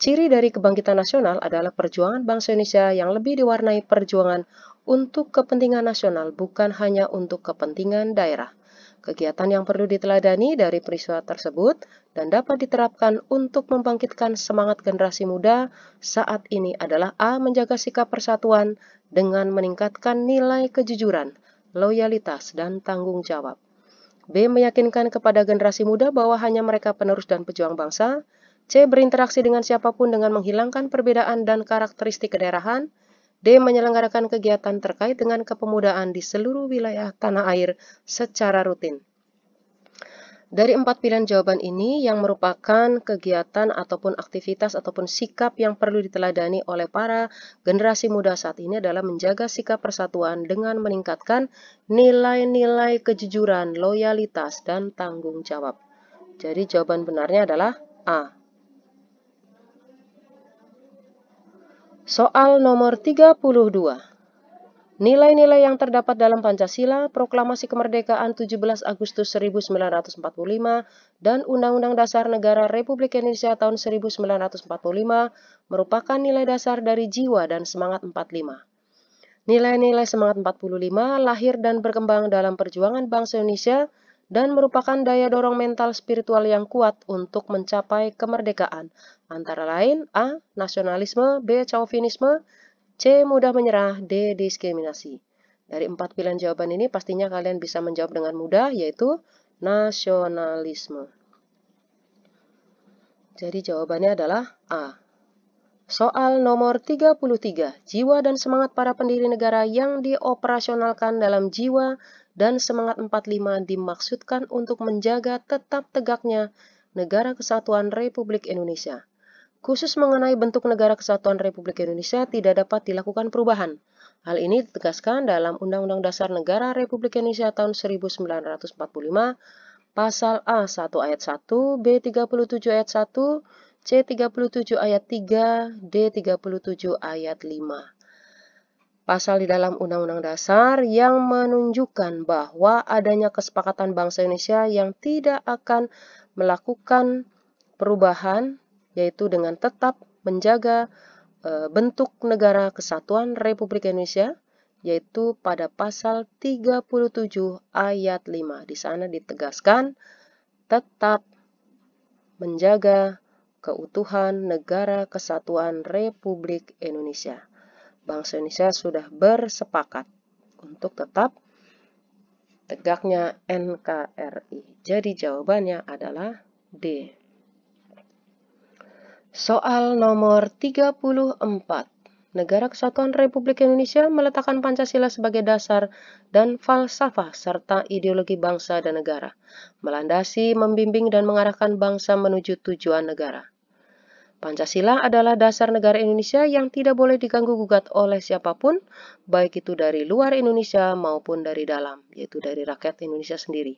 Ciri dari kebangkitan nasional adalah perjuangan bangsa Indonesia yang lebih diwarnai perjuangan untuk kepentingan nasional, bukan hanya untuk kepentingan daerah. Kegiatan yang perlu diteladani dari peristiwa tersebut dan dapat diterapkan untuk membangkitkan semangat generasi muda saat ini adalah A. Menjaga sikap persatuan dengan meningkatkan nilai kejujuran, loyalitas, dan tanggung jawab. B. Meyakinkan kepada generasi muda bahwa hanya mereka penerus dan pejuang bangsa. C. Berinteraksi dengan siapapun dengan menghilangkan perbedaan dan karakteristik kedaerahan. D. Menyelenggarakan kegiatan terkait dengan kepemudaan di seluruh wilayah tanah air secara rutin. Dari 4 pilihan jawaban ini yang merupakan kegiatan ataupun aktivitas ataupun sikap yang perlu diteladani oleh para generasi muda saat ini adalah menjaga sikap persatuan dengan meningkatkan nilai-nilai kejujuran, loyalitas, dan tanggung jawab. Jadi jawaban benarnya adalah A. Soal nomor 32. Nilai-nilai yang terdapat dalam Pancasila, Proklamasi Kemerdekaan 17 Agustus 1945, dan Undang-Undang Dasar Negara Republik Indonesia tahun 1945 merupakan nilai dasar dari jiwa dan semangat 45. Nilai-nilai semangat 45 lahir dan berkembang dalam perjuangan bangsa Indonesia dan merupakan daya dorong mental spiritual yang kuat untuk mencapai kemerdekaan. Antara lain A. Nasionalisme, B. Chauvinisme, C. Mudah menyerah, D. Diskriminasi. Dari 4 pilihan jawaban ini pastinya kalian bisa menjawab dengan mudah, yaitu nasionalisme. Jadi jawabannya adalah A. Soal nomor 33. Jiwa dan semangat para pendiri negara yang dioperasionalkan dalam jiwa dan semangat 45 dimaksudkan untuk menjaga tetap tegaknya Negara Kesatuan Republik Indonesia. Khusus mengenai bentuk Negara Kesatuan Republik Indonesia tidak dapat dilakukan perubahan. Hal ini ditegaskan dalam Undang-Undang Dasar Negara Republik Indonesia tahun 1945, Pasal A1 ayat 1, B37 ayat 1, C37 ayat 3, D37 ayat 5. Pasal di dalam Undang-Undang Dasar yang menunjukkan bahwa adanya kesepakatan bangsa Indonesia yang tidak akan melakukan perubahan, yaitu dengan tetap menjaga bentuk Negara Kesatuan Republik Indonesia, yaitu pada pasal 37 ayat 5. Di sana ditegaskan tetap menjaga keutuhan Negara Kesatuan Republik Indonesia. Bangsa Indonesia sudah bersepakat untuk tetap tegaknya NKRI. Jadi jawabannya adalah D. Soal nomor 34. Negara Kesatuan Republik Indonesia meletakkan Pancasila sebagai dasar dan falsafah serta ideologi bangsa dan negara, melandasi, membimbing, dan mengarahkan bangsa menuju tujuan negara. Pancasila adalah dasar negara Indonesia yang tidak boleh diganggu-gugat oleh siapapun, baik itu dari luar Indonesia maupun dari dalam, yaitu dari rakyat Indonesia sendiri.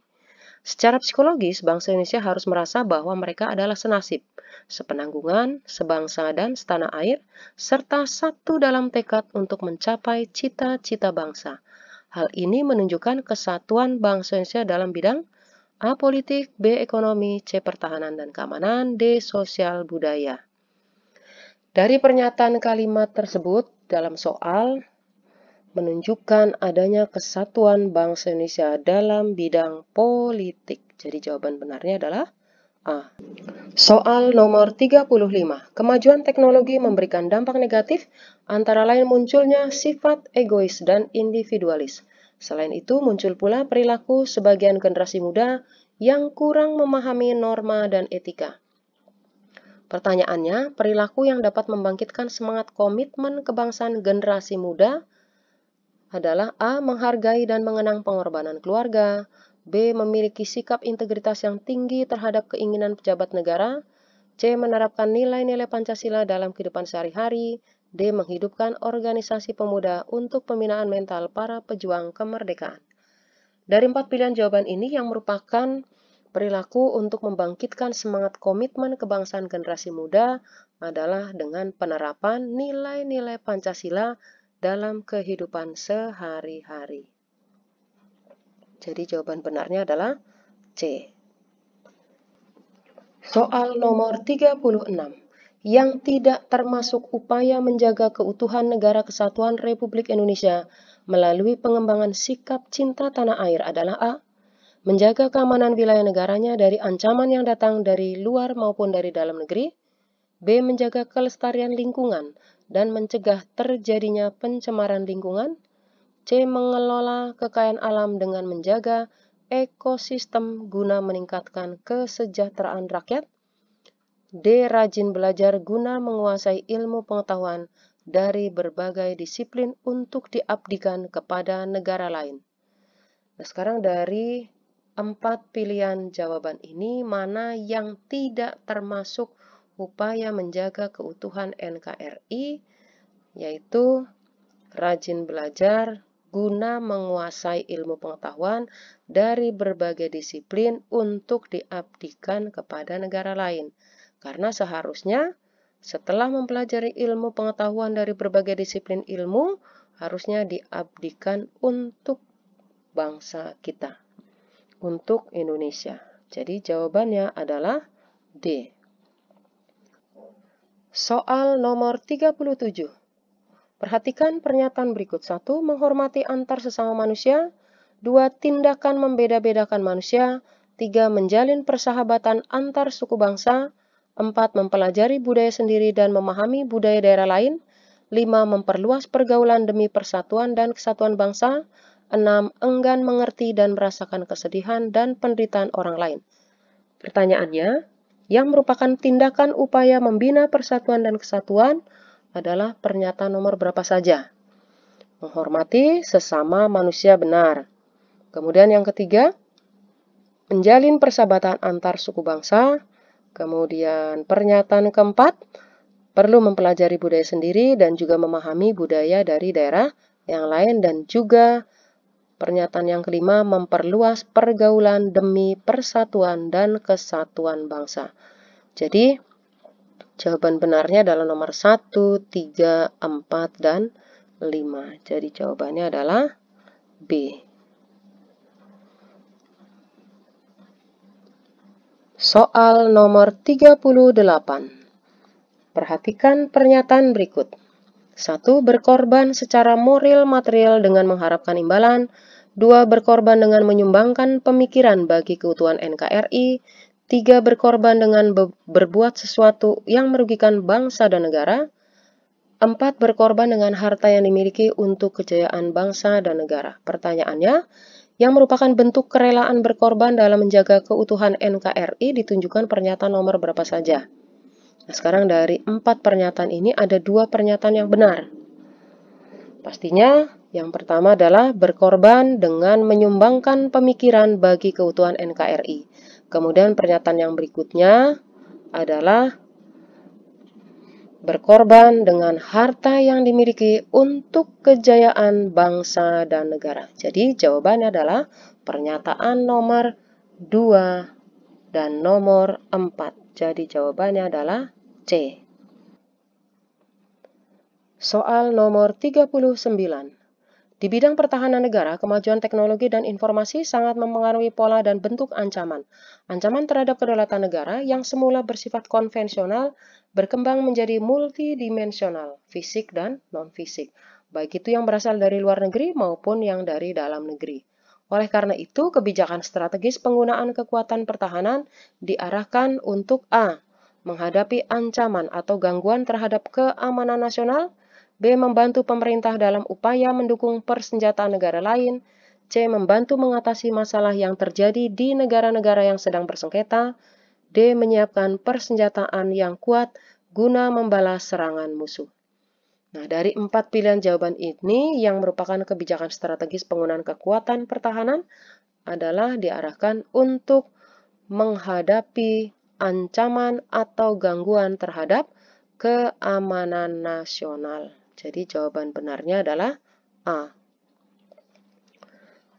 Secara psikologis, bangsa Indonesia harus merasa bahwa mereka adalah senasib, sepenanggungan, sebangsa dan setanah air, serta satu dalam tekad untuk mencapai cita-cita bangsa. Hal ini menunjukkan kesatuan bangsa Indonesia dalam bidang A. Politik, B. Ekonomi, C. Pertahanan dan keamanan, D. Sosial budaya. Dari pernyataan kalimat tersebut dalam soal menunjukkan adanya kesatuan bangsa Indonesia dalam bidang politik. Jadi jawaban benarnya adalah A. Soal nomor 35. Kemajuan teknologi memberikan dampak negatif, antara lain munculnya sifat egois dan individualis. Selain itu, muncul pula perilaku sebagian generasi muda yang kurang memahami norma dan etika. Pertanyaannya, perilaku yang dapat membangkitkan semangat komitmen kebangsaan generasi muda adalah A. Menghargai dan mengenang pengorbanan keluarga, B. Memiliki sikap integritas yang tinggi terhadap keinginan pejabat negara, C. Menerapkan nilai-nilai Pancasila dalam kehidupan sehari-hari, D. Menghidupkan organisasi pemuda untuk pembinaan mental para pejuang kemerdekaan. Dari 4 pilihan jawaban ini yang merupakan perilaku untuk membangkitkan semangat komitmen kebangsaan generasi muda adalah dengan penerapan nilai-nilai Pancasila dalam kehidupan sehari-hari. Jadi jawaban benarnya adalah C. Soal nomor 36. Yang tidak termasuk upaya menjaga keutuhan Negara Kesatuan Republik Indonesia melalui pengembangan sikap cinta tanah air adalah A. menjaga keamanan wilayah negaranya dari ancaman yang datang dari luar maupun dari dalam negeri. B. Menjaga kelestarian lingkungan dan mencegah terjadinya pencemaran lingkungan. C. Mengelola kekayaan alam dengan menjaga ekosistem guna meningkatkan kesejahteraan rakyat. D. Rajin belajar guna menguasai ilmu pengetahuan dari berbagai disiplin untuk diabdikan kepada negara lain. Nah, sekarang dari 4 pilihan jawaban ini, mana yang tidak termasuk upaya menjaga keutuhan NKRI, yaitu rajin belajar guna menguasai ilmu pengetahuan dari berbagai disiplin untuk diabdikan kepada negara lain. Karena seharusnya setelah mempelajari ilmu pengetahuan dari berbagai disiplin ilmu, harusnya diabdikan untuk bangsa kita, untuk Indonesia. Jadi jawabannya adalah D. Soal nomor 37. Perhatikan pernyataan berikut. 1. Menghormati antar sesama manusia. 2. Tindakan membeda-bedakan manusia. 3. Menjalin persahabatan antar suku bangsa. 4. Mempelajari budaya sendiri dan memahami budaya daerah lain. 5. Memperluas pergaulan demi persatuan dan kesatuan bangsa. 6. Enggan mengerti dan merasakan kesedihan dan penderitaan orang lain. Pertanyaannya, yang merupakan tindakan upaya membina persatuan dan kesatuan adalah pernyataan nomor berapa saja? Menghormati sesama manusia, benar. Kemudian yang ketiga, menjalin persahabatan antar suku bangsa. Kemudian pernyataan keempat, perlu mempelajari budaya sendiri dan juga memahami budaya dari daerah yang lain. Dan juga pernyataan yang kelima, memperluas pergaulan demi persatuan dan kesatuan bangsa. Jadi, jawaban benarnya adalah nomor 1, 3, 4, dan 5. Jadi, jawabannya adalah B. Soal nomor 38. Perhatikan pernyataan berikut. 1. Berkorban secara moral material dengan mengharapkan imbalan. 2. Berkorban dengan menyumbangkan pemikiran bagi keutuhan NKRI. 3. Berkorban dengan berbuat sesuatu yang merugikan bangsa dan negara. 4. Berkorban dengan harta yang dimiliki untuk kejayaan bangsa dan negara. Pertanyaannya, yang merupakan bentuk kerelaan berkorban dalam menjaga keutuhan NKRI ditunjukkan pernyataan nomor berapa saja? Nah, sekarang dari 4 pernyataan ini ada 2 pernyataan yang benar. Pastinya yang pertama adalah berkorban dengan menyumbangkan pemikiran bagi keutuhan NKRI. Kemudian pernyataan yang berikutnya adalah berkorban dengan harta yang dimiliki untuk kejayaan bangsa dan negara. Jadi jawabannya adalah pernyataan nomor 2 dan nomor 4. Jadi jawabannya adalah C. Soal nomor 39. Di bidang pertahanan negara, kemajuan teknologi dan informasi sangat mempengaruhi pola dan bentuk ancaman. Ancaman terhadap kedaulatan negara yang semula bersifat konvensional berkembang menjadi multidimensional, fisik dan non-fisik, baik itu yang berasal dari luar negeri maupun yang dari dalam negeri. Oleh karena itu, kebijakan strategis penggunaan kekuatan pertahanan diarahkan untuk A. Menghadapi ancaman atau gangguan terhadap keamanan nasional. B. Membantu pemerintah dalam upaya mendukung persenjataan negara lain. C. Membantu mengatasi masalah yang terjadi di negara-negara yang sedang bersengketa. D. Menyiapkan persenjataan yang kuat guna membalas serangan musuh. Nah, dari 4 pilihan jawaban ini yang merupakan kebijakan strategis penggunaan kekuatan pertahanan adalah diarahkan untuk menghadapi ancaman atau gangguan terhadap keamanan nasional. Jadi jawaban benarnya adalah A.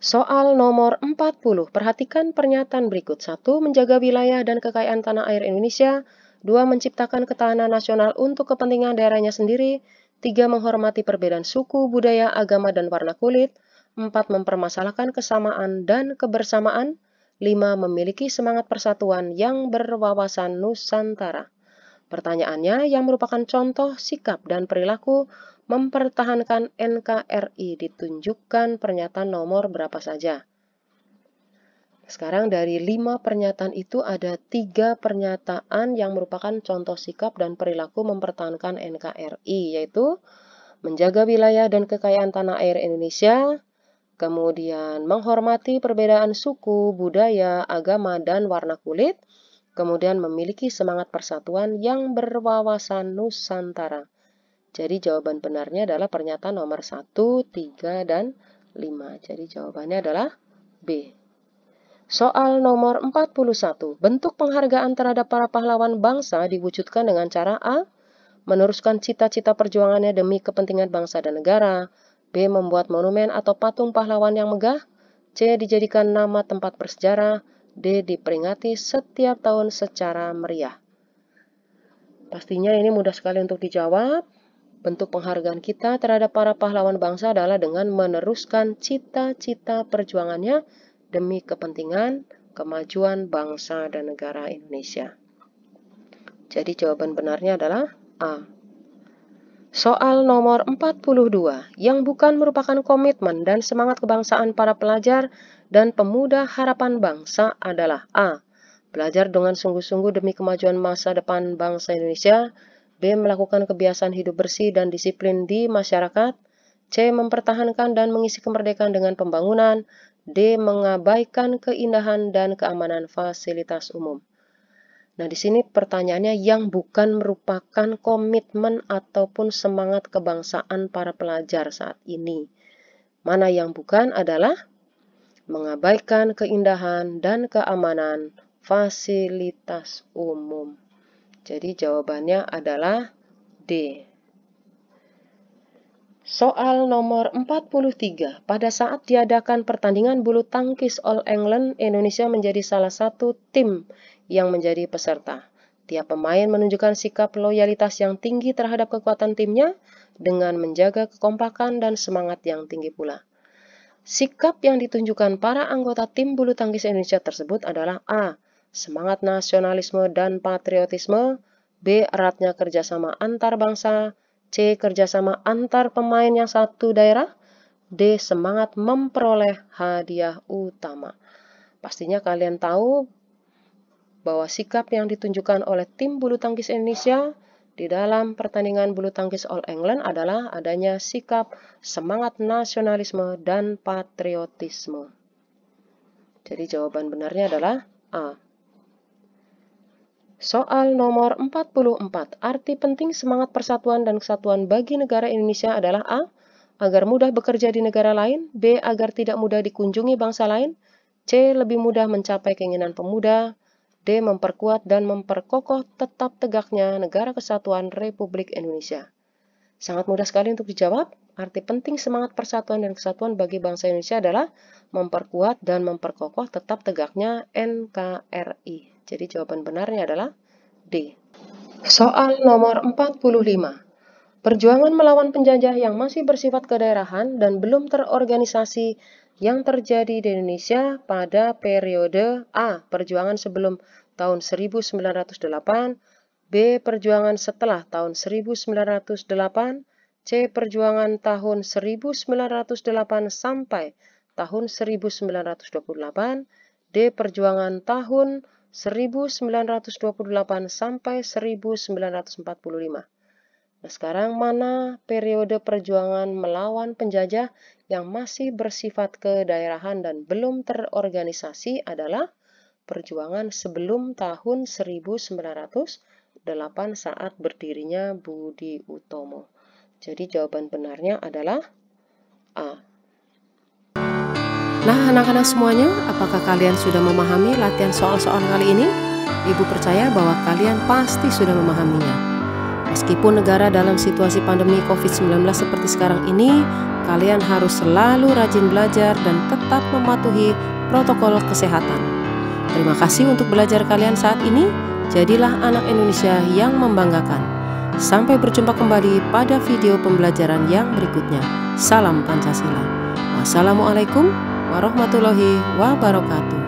Soal nomor 40. Perhatikan pernyataan berikut. 1. Menjaga wilayah dan kekayaan tanah air Indonesia. 2. Menciptakan ketahanan nasional untuk kepentingan daerahnya sendiri. 3. Menghormati perbedaan suku, budaya, agama, dan warna kulit. 4. Mempermasalahkan kesamaan dan kebersamaan. 5. Memiliki semangat persatuan yang berwawasan Nusantara. Pertanyaannya, yang merupakan contoh sikap dan perilaku mempertahankan NKRI ditunjukkan pernyataan nomor berapa saja? Sekarang dari 5 pernyataan itu ada 3 pernyataan yang merupakan contoh sikap dan perilaku mempertahankan NKRI, yaitu menjaga wilayah dan kekayaan tanah air Indonesia, kemudian menghormati perbedaan suku, budaya, agama, dan warna kulit, kemudian memiliki semangat persatuan yang berwawasan Nusantara. Jadi jawaban benarnya adalah pernyataan nomor 1, 3, dan 5. Jadi jawabannya adalah B. Soal nomor 41. Bentuk penghargaan terhadap para pahlawan bangsa diwujudkan dengan cara A. Meneruskan cita-cita perjuangannya demi kepentingan bangsa dan negara. B. Membuat monumen atau patung pahlawan yang megah. C. Dijadikan nama tempat bersejarah. D. Diperingati setiap tahun secara meriah. Pastinya ini mudah sekali untuk dijawab. Bentuk penghargaan kita terhadap para pahlawan bangsa adalah dengan meneruskan cita-cita perjuangannya demi kepentingan kemajuan bangsa dan negara Indonesia. Jadi jawaban benarnya adalah A. Soal nomor 42, yang bukan merupakan komitmen dan semangat kebangsaan para pelajar dan pemuda harapan bangsa adalah A. Belajar dengan sungguh-sungguh demi kemajuan masa depan bangsa Indonesia. B. Melakukan kebiasaan hidup bersih dan disiplin di masyarakat. C. Mempertahankan dan mengisi kemerdekaan dengan pembangunan. D. Mengabaikan keindahan dan keamanan fasilitas umum. Nah, di sini pertanyaannya yang bukan merupakan komitmen ataupun semangat kebangsaan para pelajar saat ini. Mana yang bukan adalah mengabaikan keindahan dan keamanan fasilitas umum. Jadi jawabannya adalah D. Soal nomor 43. Pada saat diadakan pertandingan bulu tangkis All England, Indonesia menjadi salah satu tim yang menjadi peserta. Tiap pemain menunjukkan sikap loyalitas yang tinggi terhadap kekuatan timnya dengan menjaga kekompakan dan semangat yang tinggi pula. Sikap yang ditunjukkan para anggota tim bulu tangkis Indonesia tersebut adalah A. Semangat nasionalisme dan patriotisme. B. Eratnya kerjasama antar bangsa. C. Kerjasama antar pemain yang satu daerah. D. Semangat memperoleh hadiah utama. Pastinya kalian tahu bahwa sikap yang ditunjukkan oleh tim bulu tangkis Indonesia di dalam pertandingan bulu tangkis All England adalah adanya sikap semangat nasionalisme dan patriotisme. Jadi jawaban benarnya adalah A. Soal nomor 44. Arti penting semangat persatuan dan kesatuan bagi negara Indonesia adalah A. Agar mudah bekerja di negara lain. B. Agar tidak mudah dikunjungi bangsa lain. C. Lebih mudah mencapai keinginan pemuda. D. Memperkuat dan memperkokoh tetap tegaknya Negara Kesatuan Republik Indonesia. Sangat mudah sekali untuk dijawab. Arti penting semangat persatuan dan kesatuan bagi bangsa Indonesia adalah memperkuat dan memperkokoh tetap tegaknya NKRI. Jadi jawaban benarnya adalah D. Soal nomor 45. Perjuangan melawan penjajah yang masih bersifat kedaerahan dan belum terorganisasi yang terjadi di Indonesia pada periode A. Perjuangan sebelum tahun 1908, B. Perjuangan setelah tahun 1908, C. Perjuangan tahun 1908 sampai tahun 1928, D. Perjuangan tahun 1928 sampai 1945. Nah, sekarang mana periode perjuangan melawan penjajah yang masih bersifat kedaerahan dan belum terorganisasi adalah perjuangan sebelum tahun 1908 saat berdirinya Budi Utomo. Jadi jawaban benarnya adalah A. Nah, anak-anak semuanya, apakah kalian sudah memahami latihan soal-soal kali ini? Ibu percaya bahwa kalian pasti sudah memahaminya. Meskipun negara dalam situasi pandemi COVID-19 seperti sekarang ini, kalian harus selalu rajin belajar dan tetap mematuhi protokol kesehatan. Terima kasih untuk belajar kalian saat ini. Jadilah anak Indonesia yang membanggakan. Sampai berjumpa kembali pada video pembelajaran yang berikutnya. Salam Pancasila. Wassalamualaikum warahmatullahi wabarakatuh.